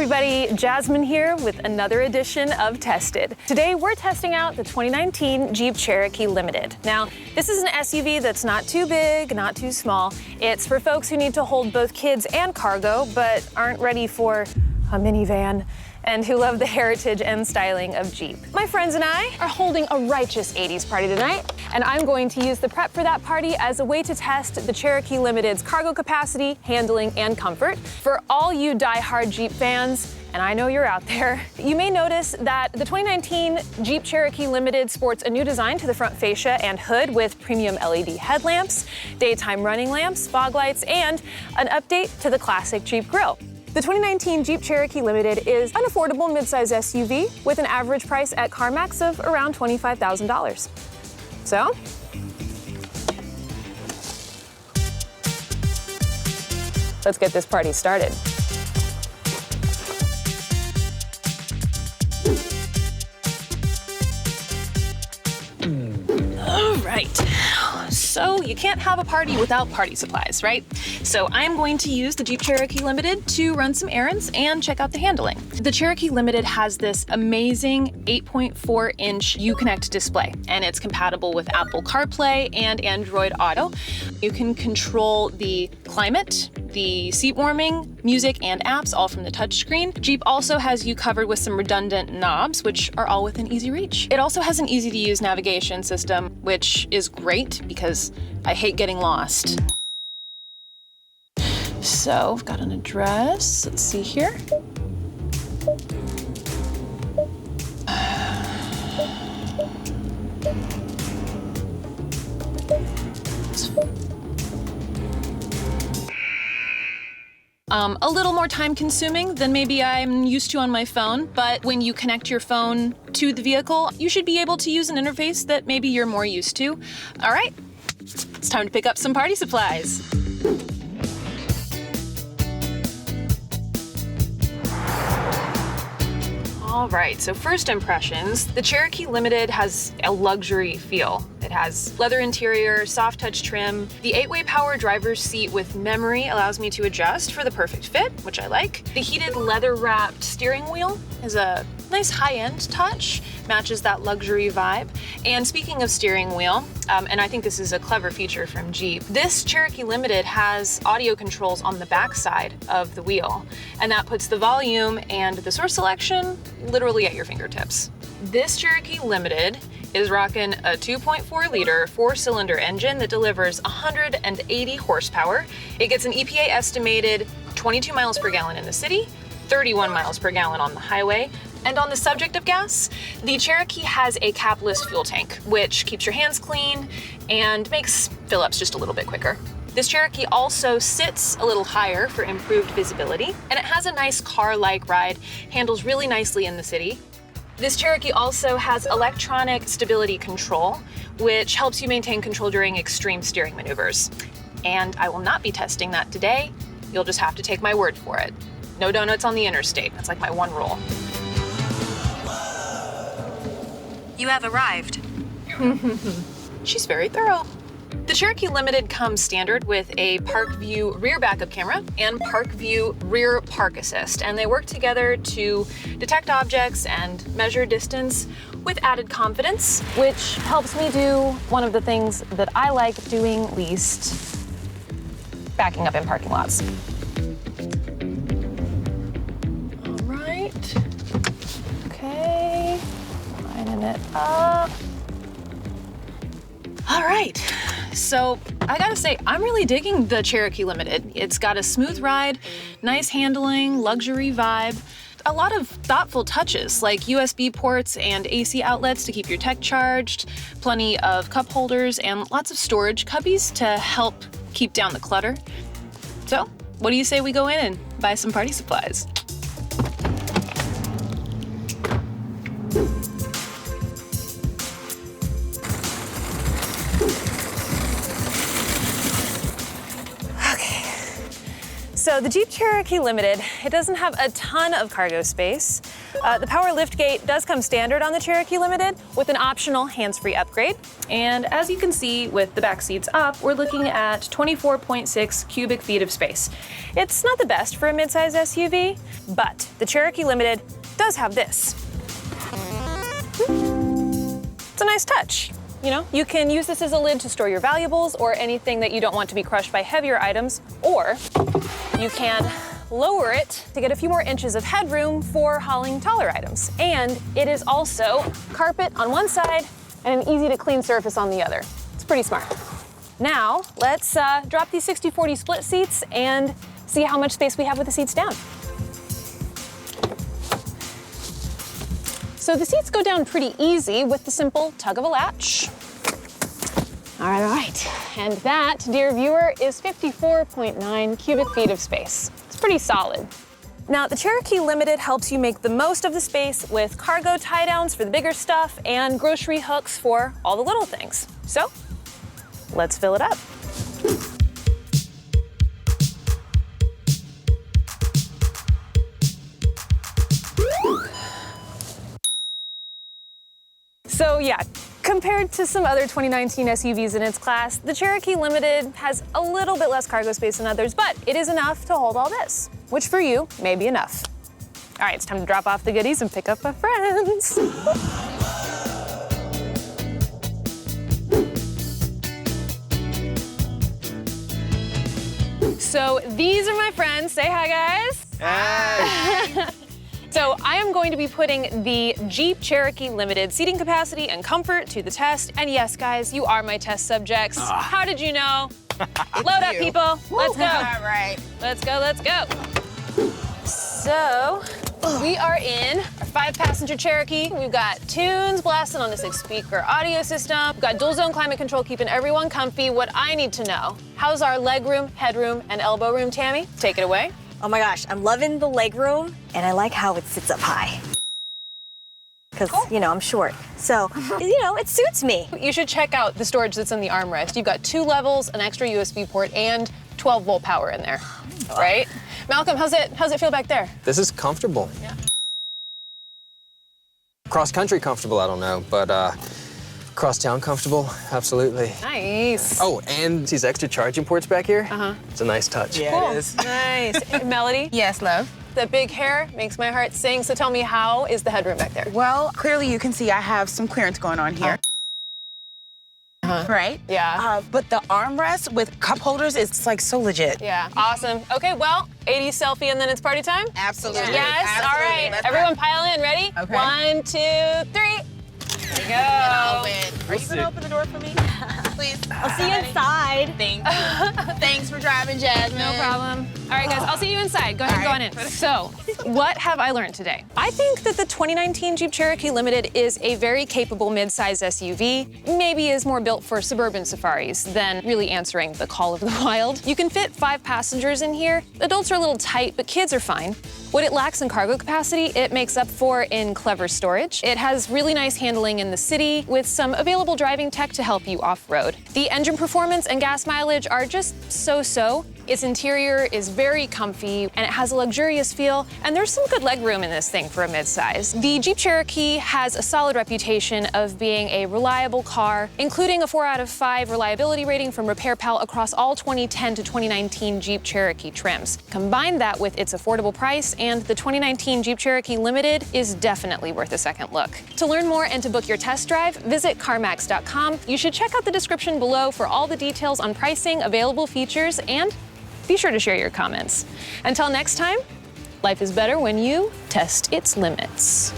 everybody, Jasmine here with another edition of Tested. Today we're testing out the 2019 Jeep Cherokee Limited. Now, this is an SUV that's not too big, not too small. It's for folks who need to hold both kids and cargo, but aren't ready for a minivan, and who love the heritage and styling of Jeep. My friends and I are holding a righteous 80s party tonight, and I'm going to use the prep for that party as a way to test the Cherokee Limited's cargo capacity, handling, and comfort. For all you die-hard Jeep fans, and I know you're out there, you may notice that the 2019 Jeep Cherokee Limited sports a new design to the front fascia and hood with premium LED headlamps, daytime running lamps, fog lights, and an update to the classic Jeep grille. The 2019 Jeep Cherokee Limited is an affordable midsize SUV with an average price at CarMax of around $25,000. So, let's get this party started. All right. So you can't have a party without party supplies, right? So I'm going to use the Jeep Cherokee Limited to run some errands and check out the handling. The Cherokee Limited has this amazing 8.4-inch Uconnect display, and it's compatible with Apple CarPlay and Android Auto. You can control the climate, the seat warming, music, and apps all from the touchscreen. Jeep also has you covered with some redundant knobs, which are all within easy reach. It also has an easy-to-use navigation system, which is great because I hate getting lost. So I've got an address. Let's see here. A little more time consuming than maybe I'm used to on my phone, but when you connect your phone to the vehicle, you should be able to use an interface that maybe you're more used to. All right, it's time to pick up some party supplies. All right, so first impressions, the Cherokee Limited has a luxury feel. It has leather interior, soft touch trim. The 8-way power driver's seat with memory allows me to adjust for the perfect fit, which I like. The heated leather-wrapped steering wheel is a nice high-end touch, matches that luxury vibe. And speaking of steering wheel, and I think this is a clever feature from Jeep, this Cherokee Limited has audio controls on the back side of the wheel, and that puts the volume and the source selection literally at your fingertips. This Cherokee Limited is rocking a 2.4-liter 4-cylinder engine that delivers 180 horsepower. It gets an EPA estimated 22 miles per gallon in the city, 31 miles per gallon on the highway. And on the subject of gas, the Cherokee has a capless fuel tank, which keeps your hands clean and makes fill-ups just a little bit quicker. This Cherokee also sits a little higher for improved visibility, and it has a nice car-like ride, handles really nicely in the city. This Cherokee also has electronic stability control, which helps you maintain control during extreme steering maneuvers. And I will not be testing that today. You'll just have to take my word for it. No donuts on the interstate. That's like my one rule. You have arrived. She's very thorough. The Cherokee Limited comes standard with a Park View rear backup camera and Park View rear park assist, and they work together to detect objects and measure distance with added confidence, which helps me do one of the things that I like doing least, backing up in parking lots. All right. Okay, lining it up. All right, so I gotta say, I'm really digging the Cherokee Limited. It's got a smooth ride, nice handling, luxury vibe, a lot of thoughtful touches like USB ports and AC outlets to keep your tech charged, plenty of cup holders, and lots of storage cubbies to help keep down the clutter. So, what do you say we go in and buy some party supplies? So the Jeep Cherokee Limited, it doesn't have a ton of cargo space, The power liftgate does come standard on the Cherokee Limited with an optional hands-free upgrade. And as you can see with the back seats up, we're looking at 24.6 cubic feet of space. It's not the best for a midsize SUV, but the Cherokee Limited does have this. It's a nice touch. You know, you can use this as a lid to store your valuables or anything that you don't want to be crushed by heavier items, or you can lower it to get a few more inches of headroom for hauling taller items. And it is also carpet on one side and an easy to clean surface on the other. It's pretty smart. Now, let's drop these 60-40 split seats and see how much space we have with the seats down. So the seats go down pretty easy with the simple tug of a latch. All right. And that, dear viewer, is 54.9 cubic feet of space. It's pretty solid. Now, the Cherokee Limited helps you make the most of the space with cargo tie-downs for the bigger stuff and grocery hooks for all the little things. So, let's fill it up. So yeah, compared to some other 2019 SUVs in its class, the Cherokee Limited has a little bit less cargo space than others, but it is enough to hold all this, which for you may be enough. All right, it's time to drop off the goodies and pick up our friends. So these are my friends. Say hi, guys. Hey. So I am going to be putting the Jeep Cherokee Limited seating capacity and comfort to the test. And yes, guys, you are my test subjects. How did you know? Load up, people. Let's go. All right. Let's go, let's go. So we are in our 5-passenger Cherokee. We've got tunes blasting on a 6-speaker audio system. We've got dual zone climate control keeping everyone comfy. What I need to know, how's our leg room, headroom, and elbow room, Tammy? Take it away. Oh my gosh, I'm loving the legroom, and I like how it sits up high. Because, you know, I'm short. So, you know, it suits me. You should check out the storage that's in the armrest. You've got 2 levels, an extra USB port, and 12-volt power in there, right? Malcolm, how's it feel back there? This is comfortable. Yeah. Cross-country comfortable, I don't know, but cross-town comfortable, absolutely. Nice. Oh, and these extra charging ports back here. It's a nice touch. Yeah, Cool. it is. Nice. Melody? Yes, love. That big hair makes my heart sing, so tell me, how is the headroom back there? Well, clearly you can see I have some clearance going on here. Right? Yeah. But the armrest with cup holders is like so legit. Yeah, awesome. Okay, well, 80 selfie and then it's party time? Absolutely. Yes, Absolutely. all right. Let's Everyone pile in, ready? Okay. 1, 2, 3. There you go. Are you gonna open the door for me? Please. I'll see you inside. Thank you. Thanks for driving, Jasmine. No problem. All right, guys, I'll see you inside. Go ahead, go on in. So, what have I learned today? I think that the 2019 Jeep Cherokee Limited is a very capable midsize SUV, maybe is more built for suburban safaris than really answering the call of the wild. You can fit 5 passengers in here. Adults are a little tight, but kids are fine. What it lacks in cargo capacity, it makes up for in clever storage. It has really nice handling in the city with some available driving tech to help you off-road. The engine performance and gas mileage are just so-so. Its interior is very comfy and it has a luxurious feel, and there's some good legroom in this thing for a midsize. The Jeep Cherokee has a solid reputation of being a reliable car, including a 4 out of 5 reliability rating from Repair Pal across all 2010 to 2019 Jeep Cherokee trims. Combine that with its affordable price, and the 2019 Jeep Cherokee Limited is definitely worth a second look. To learn more and to book your test drive, visit CarMax.com. You should check out the description below for all the details on pricing, available features, and be sure to share your comments. Until next time, life is better when you test its limits.